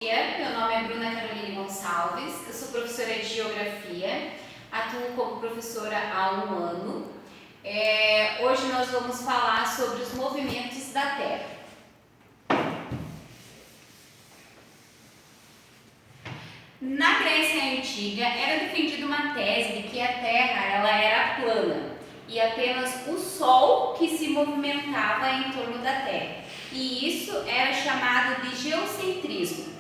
Meu nome é Bruna Caroline Gonçalves, eu sou professora de Geografia, atuo como professora há um ano. Hoje nós vamos falar sobre os movimentos da Terra. Na Grécia Antiga era defendida uma tese de que a Terra ela era plana e apenas o Sol que se movimentava em torno da Terra. E isso era chamado de geocentrismo.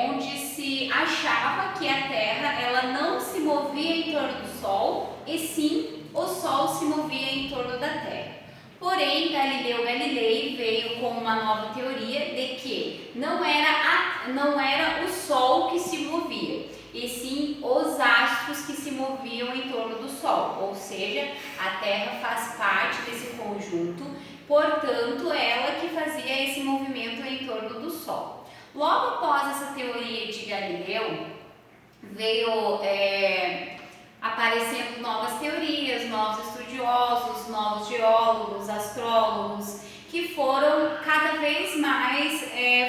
Onde se achava que a Terra ela não se movia em torno do Sol, e sim o Sol se movia em torno da Terra. Porém, Galileu Galilei veio com uma nova teoria de que não era o Sol que se movia, e sim os astros que se moviam em torno do Sol, ou seja, a Terra faz parte desse conjunto, portanto, ela que fazia esse movimento em torno do Sol. Logo após essa teoria de Galileu, veio aparecendo novas teorias, novos estudiosos, novos geólogos, astrólogos, que foram cada vez mais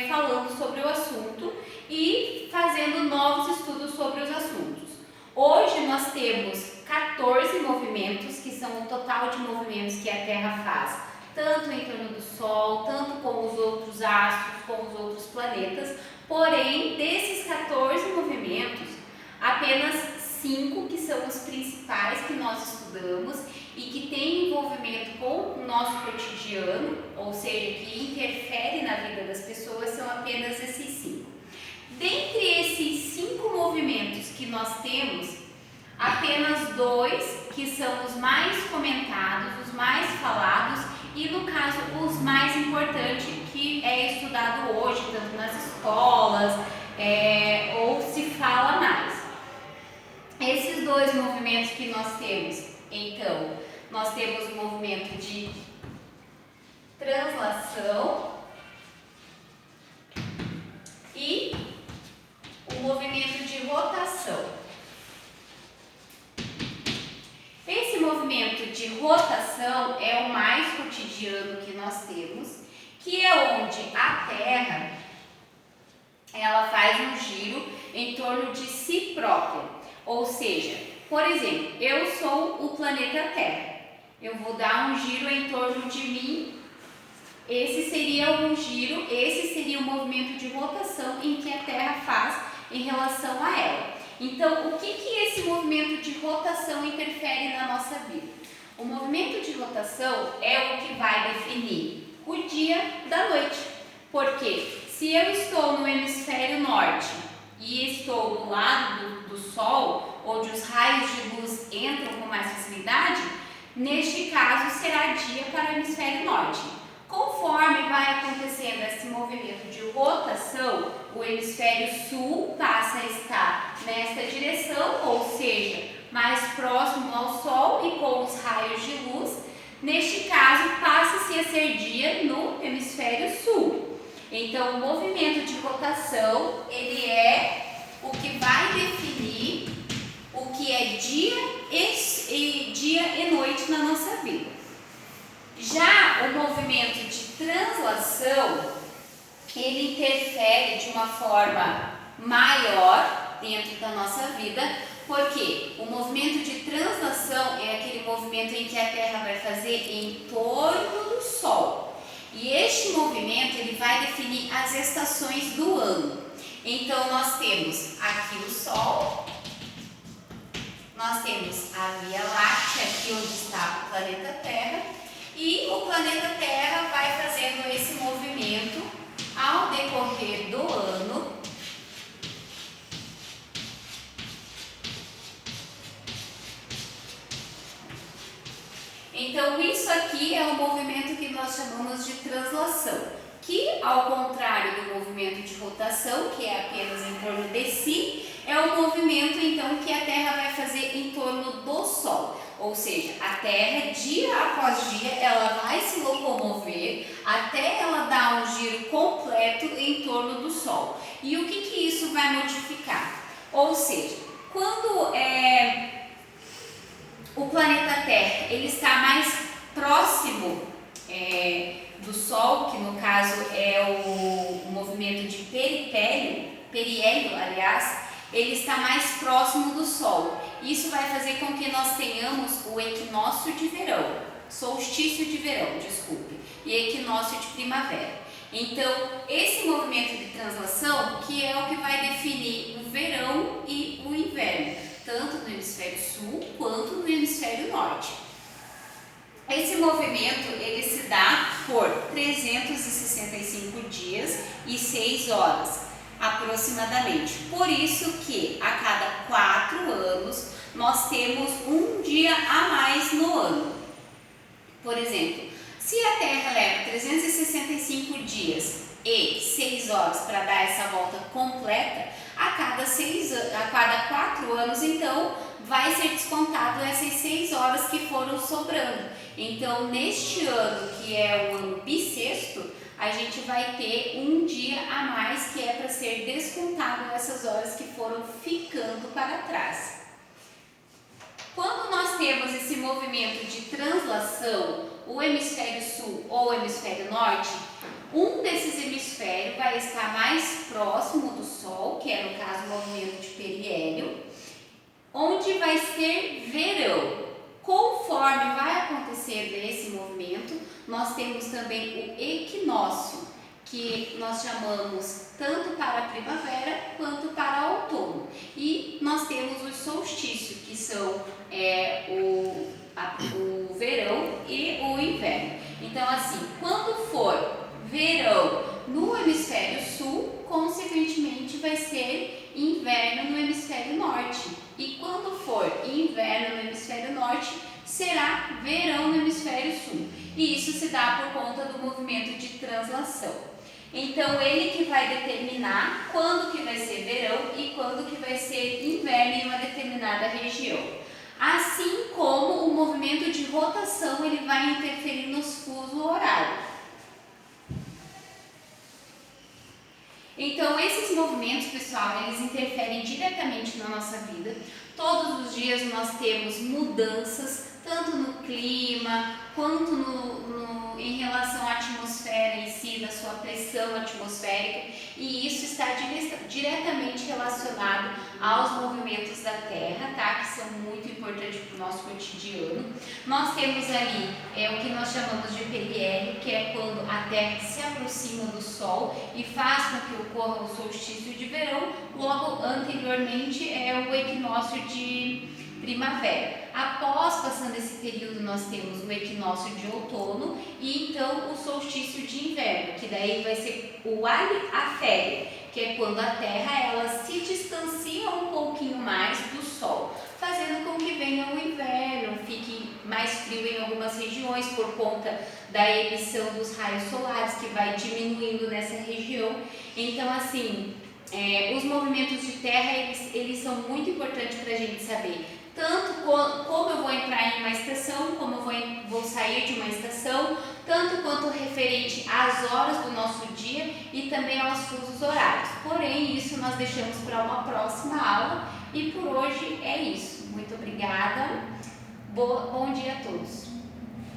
falando sobre o assunto e fazendo novos estudos sobre os assuntos. Hoje nós temos 14 movimentos, que são o total de movimentos que a Terra faz, tanto em torno do Sol, tanto com os outros astros, com os outros planetas. Porém, desses 14 movimentos, apenas 5 que são os principais que nós estudamos e que têm envolvimento com o nosso cotidiano, ou seja, que interfere na vida das pessoas, são apenas esses 5. Dentre esses 5 movimentos que nós temos, apenas 2 que são os mais comentados, os mais falados, e no caso os mais importantes que é estudado hoje, tanto nas escolas ou se fala mais. Esses 2 movimentos que nós temos, então, nós temos o movimento de translação e o movimento de rotação. Esse movimento de rotação é o mais cotidiano que nós temos, que é onde a Terra ela faz um giro em torno de si própria. Ou seja, por exemplo, eu sou o planeta Terra. Eu vou dar um giro em torno de mim. Esse seria o movimento de rotação em que a Terra faz em relação a ela. Então, o que esse movimento de rotação interfere na nossa vida? O movimento de rotação é o que vai definir o dia da noite. Porque se eu estou no hemisfério norte e estou do lado do Sol, onde os raios de luz entram com mais facilidade, neste caso será dia para o hemisfério norte. Conforme vai acontecendo esse movimento de rotação, o hemisfério sul passa a estar nesta direção, ou seja, mais próximo ao Sol e com os raios de luz. Neste caso, passa-se a ser dia no hemisfério sul. Então, o movimento de rotação, ele é o que vai definir o que é dia e noite na nossa vida. Já o movimento de translação, ele interfere de uma forma maior dentro da nossa vida, porque o movimento de translação é aquele movimento em que a Terra vai fazer em torno do Sol. E este movimento ele vai definir as estações do ano. Então, nós temos aqui o Sol, nós temos a Via Láctea, aqui onde está o planeta Terra, e o planeta Terra vai fazendo esse movimento ao decorrer do ano. Então, isso aqui é o movimento que nós chamamos de translação, que, ao contrário do movimento de rotação, que é apenas em torno de si, é o movimento, então, que a Terra vai fazer em torno do Sol. Ou seja, a Terra, dia após dia, ela vai se locomover até ela dar um giro completo em torno do Sol. E o que isso vai modificar? Ou seja, quando o planeta Terra ele está mais próximo do Sol, que no caso é o movimento de periélio, aliás, ele está mais próximo do Sol. Isso vai fazer com que nós tenhamos o equinócio de verão, solstício de verão, desculpe, e equinócio de primavera. Então, esse movimento de translação que é o que vai definir o verão e o inverno, tanto no hemisfério sul quanto no hemisfério norte. Esse movimento ele se dá por 365 dias e 6 horas, aproximadamente. Por isso que a cada 4 anos nós temos um dia a mais no ano. Por exemplo, se a Terra leva 365 dias e 6 horas para dar essa volta completa, a cada 4 anos, então, vai ser descontado essas 6 horas que foram sobrando. Então, neste ano, que é o ano bissexto, a gente vai ter um dia a mais que é para ser descontado essas horas que foram ficando para trás. Quando nós temos esse movimento de translação, o hemisfério sul ou o hemisfério norte, um desses hemisférios vai estar mais próximo do Sol, que é no caso o movimento de periélio, onde vai ser verão. Conforme vai acontecendo esse movimento, nós temos também o equinócio, que nós chamamos tanto para a primavera quanto para o outono. E nós temos os solstícios, que são o verão e o inverno. Então, assim, quando for verão no hemisfério sul, consequentemente vai ser inverno no hemisfério norte. E quando for inverno no hemisfério norte, será verão no hemisfério sul. E isso se dá por conta do movimento de translação. Então, ele que vai determinar quando que vai ser verão e quando que vai ser inverno em uma determinada região. Assim como o movimento de rotação, ele vai interferir nos fusos horários. Então, esses movimentos, pessoal, eles interferem diretamente na nossa vida. Todos os dias nós temos mudanças, tanto no clima, quanto em relação à atmosfera em si, da sua pressão atmosférica, e isso está diretamente relacionado aos movimentos da Terra, tá? Que são muito importantes para o nosso cotidiano. Nós temos ali o que nós chamamos de periélio, que é quando a Terra se aproxima do Sol e faz com que ocorra o solstício de verão. Logo anteriormente é o equinócio de primavera. Após passando esse período, nós temos o equinócio de outono e então o solstício de inverno, que daí vai ser o alifério, que é quando a Terra ela se distancia um pouquinho mais do Sol, fazendo com que venha o inverno, fique mais frio em algumas regiões por conta da emissão dos raios solares, que vai diminuindo nessa região. Então, assim, os movimentos de terra, eles são muito importantes para a gente saber, tanto como eu vou entrar em uma estação, como eu vou sair de uma estação, tanto quanto referente às horas do nosso dia e também aos fusos horários. Porém, isso nós deixamos para uma próxima aula e por hoje é isso. Muito obrigada, bom dia a todos.